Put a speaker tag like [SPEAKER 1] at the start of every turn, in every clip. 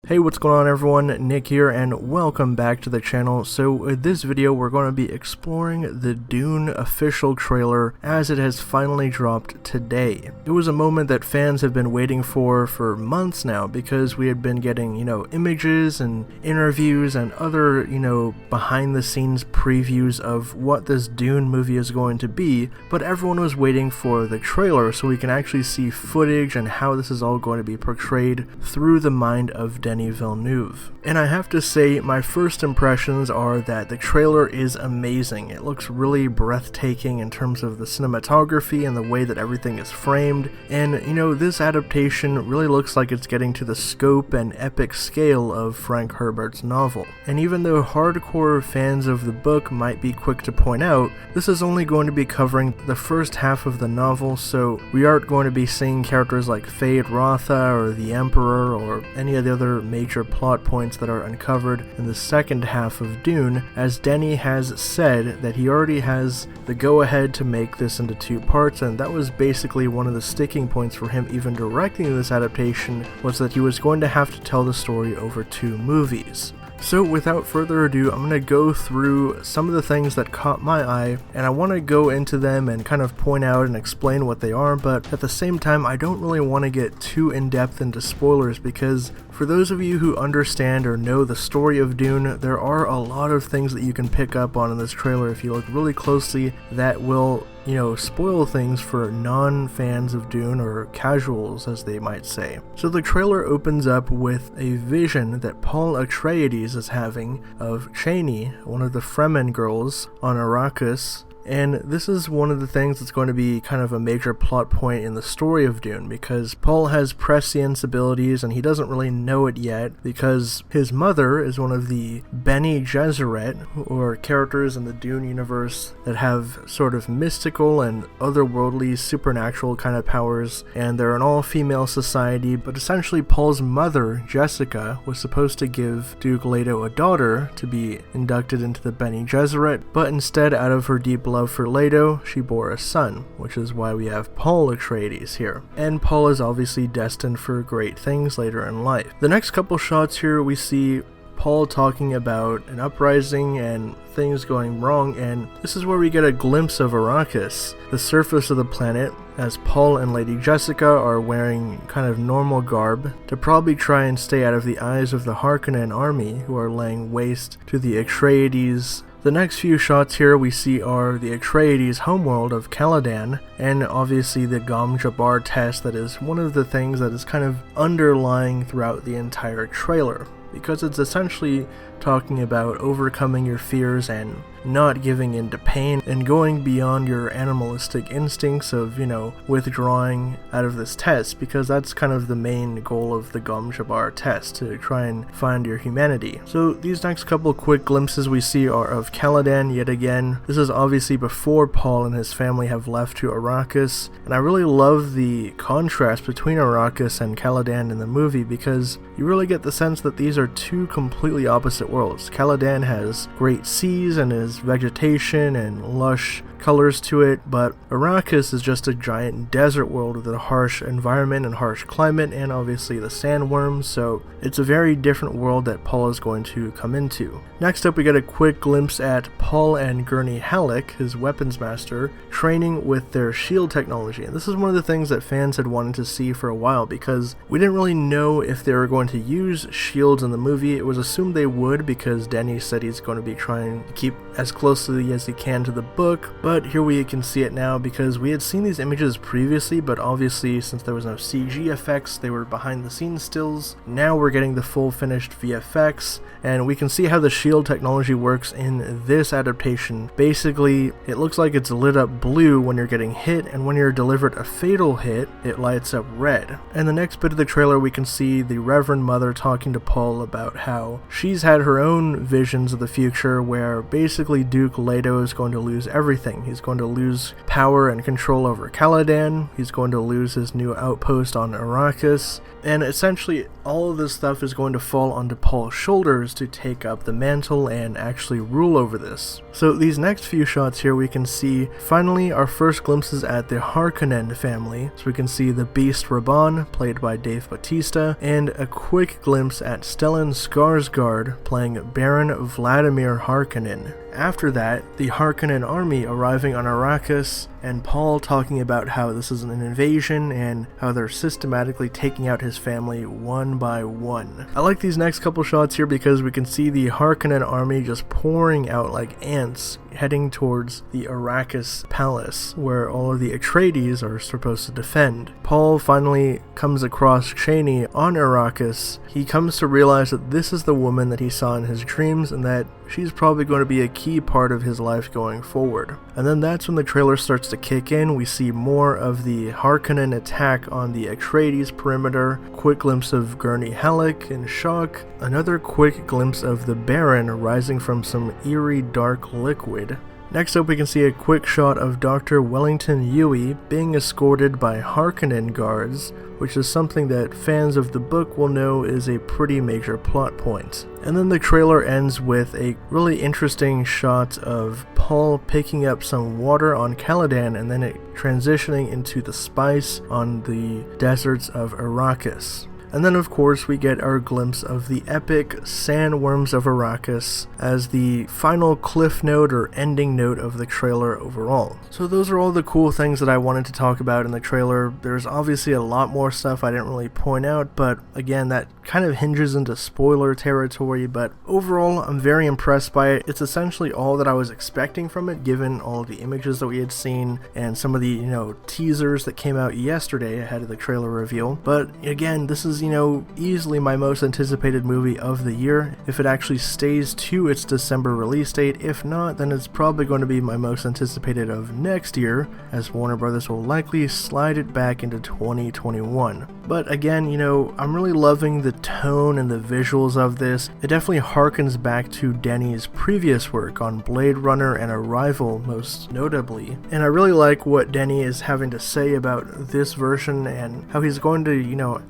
[SPEAKER 1] Hey, what's going on everyone? Nick here and welcome back to the channel. So in this video we're going to be exploring the Dune official trailer as it has finally dropped today. It was a moment that fans have been waiting for months now because we had been getting, images and interviews and other, behind the scenes previews of what this Dune movie is going to be, but everyone was waiting for the trailer so we can actually see footage and how this is all going to be portrayed through the mind of Denis Villeneuve. And I have to say, my first impressions are that the trailer is amazing. It looks really breathtaking in terms of the cinematography and the way that everything is framed, and this adaptation really looks like it's getting to the scope and epic scale of Frank Herbert's novel. And even though hardcore fans of the book might be quick to point out, this is only going to be covering the first half of the novel, so we aren't going to be seeing characters like Fade Rotha or the Emperor or any of the other major plot points that are uncovered in the second half of Dune, as Denis has said that he already has the go-ahead to make this into 2 parts, and that was basically one of the sticking points for him even directing this adaptation, was that he was going to have to tell the story over 2 movies. So without further ado, I'm going to go through some of the things that caught my eye, and I want to go into them and kind of point out and explain what they are, but at the same time I don't really want to get too in-depth into spoilers, because for those of you who understand or know the story of Dune, there are a lot of things that you can pick up on in this trailer if you look really closely that will spoil things for non-fans of Dune, or casuals as they might say. So the trailer opens up with a vision that Paul Atreides is having of Chani, one of the Fremen girls on Arrakis. And this is one of the things that's going to be kind of a major plot point in the story of Dune, because Paul has prescience abilities and he doesn't really know it yet because his mother is one of the Bene Gesserit, or characters in the Dune universe that have sort of mystical and otherworldly supernatural kind of powers, and they're an all-female society, but essentially Paul's mother, Jessica, was supposed to give Duke Leto a daughter to be inducted into the Bene Gesserit, but instead, out of her deep love for Leto, she bore a son, which is why we have Paul Atreides here. And Paul is obviously destined for great things later in life. The next couple shots here, we see Paul talking about an uprising and things going wrong, and this is where we get a glimpse of Arrakis, the surface of the planet, as Paul and Lady Jessica are wearing kind of normal garb to probably try and stay out of the eyes of the Harkonnen army, who are laying waste to the Atreides. The next few shots here we see are the Atreides' homeworld of Caladan, and obviously the Gom Jabbar test that is one of the things that is kind of underlying throughout the entire trailer, because it's essentially talking about overcoming your fears and not giving in to pain and going beyond your animalistic instincts of, withdrawing out of this test, because that's kind of the main goal of the Gom Jabbar test, to try and find your humanity. So these next couple quick glimpses we see are of Caladan yet again. This is obviously before Paul and his family have left to Arrakis, and I really love the contrast between Arrakis and Caladan in the movie, because you really get the sense that these are 2 completely opposite worlds. Caladan has great seas and is vegetation and lush colors to it, but Arrakis is just a giant desert world with a harsh environment and harsh climate, and obviously the sandworms, so it's a very different world that Paul is going to come into. Next up, we get a quick glimpse at Paul and Gurney Halleck, his weapons master, training with their shield technology, and this is one of the things that fans had wanted to see for a while, because we didn't really know if they were going to use shields in the movie. It was assumed they would, because Denis said he's going to be trying to keep as closely as he can to the book, but here we can see it now, because we had seen these images previously, but obviously since there was no CG effects, they were behind the scenes stills. Now we're getting the full finished VFX, and we can see how the shield technology works in this adaptation. Basically, it looks like it's lit up blue when you're getting hit, and when you're delivered a fatal hit, it lights up red. And the next bit of the trailer, we can see the Reverend Mother talking to Paul about how she's had her own visions of the future, where basically basically Duke Leto is going to lose everything. He's going to lose power and control over Caladan, he's going to lose his new outpost on Arrakis, and essentially all of this stuff is going to fall onto Paul's shoulders to take up the mantle and actually rule over this. So these next few shots here, we can see finally our first glimpses at the Harkonnen family. So we can see the Beast Raban, played by Dave Bautista, and a quick glimpse at Stellan Skarsgård playing Baron Vladimir Harkonnen. After that, the Harkonnen army arriving on Arrakis, and Paul talking about how this is an invasion and how they're systematically taking out his family one by one. I like these next couple shots here because we can see the Harkonnen army just pouring out like ants, heading towards the Arrakis palace, where all of the Atreides are supposed to defend. Paul finally comes across Chani on Arrakis. He comes to realize that this is the woman that he saw in his dreams, and that she's probably going to be a key part of his life going forward. And then that's when the trailer starts to kick in. We see more of the Harkonnen attack on the Atreides perimeter, quick glimpse of Gurney Halleck in shock, another quick glimpse of the Baron rising from some eerie dark liquid. Next up, we can see a quick shot of Dr. Wellington Yueh being escorted by Harkonnen guards, which is something that fans of the book will know is a pretty major plot point. And then the trailer ends with a really interesting shot of Paul picking up some water on Caladan and then it transitioning into the spice on the deserts of Arrakis. And then of course we get our glimpse of the epic sandworms of Arrakis as the final cliff note or ending note of the trailer overall. So those are all the cool things that I wanted to talk about in the trailer. There's obviously a lot more stuff I didn't really point out, but again, that kind of hinges into spoiler territory, but overall I'm very impressed by it. It's essentially all that I was expecting from it, given all of the images that we had seen and some of the, teasers that came out yesterday ahead of the trailer reveal. But again, this is easily my most anticipated movie of the year, if it actually stays to its December release date. If not, then it's probably going to be my most anticipated of next year, as Warner Brothers will likely slide it back into 2021. But again, I'm really loving the tone and the visuals of this. It definitely harkens back to Denis's previous work on Blade Runner and Arrival, most notably. And I really like what Denis is having to say about this version and how he's going to,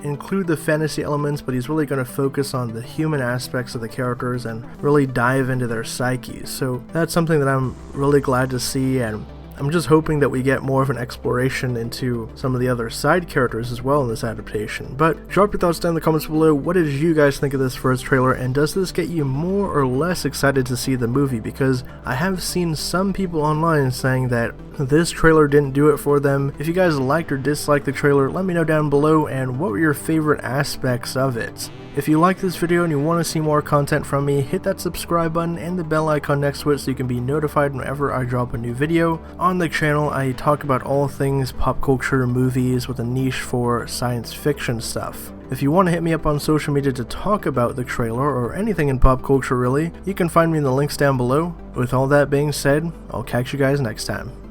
[SPEAKER 1] include the fantasy elements, but he's really going to focus on the human aspects of the characters and really dive into their psyches. So that's something that I'm really glad to see, and I'm just hoping that we get more of an exploration into some of the other side characters as well in this adaptation. But drop your thoughts down in the comments below. What did you guys think of this first trailer, and does this get you more or less excited to see the movie? Because I have seen some people online saying that this trailer didn't do it for them. If you guys liked or disliked the trailer, let me know down below, and what were your favorite aspects of it. If you like this video and you want to see more content from me, hit that subscribe button and the bell icon next to it so you can be notified whenever I drop a new video. On the channel, I talk about all things pop culture, movies, with a niche for science fiction stuff. If you want to hit me up on social media to talk about the trailer or anything in pop culture really, you can find me in the links down below. With all that being said, I'll catch you guys next time.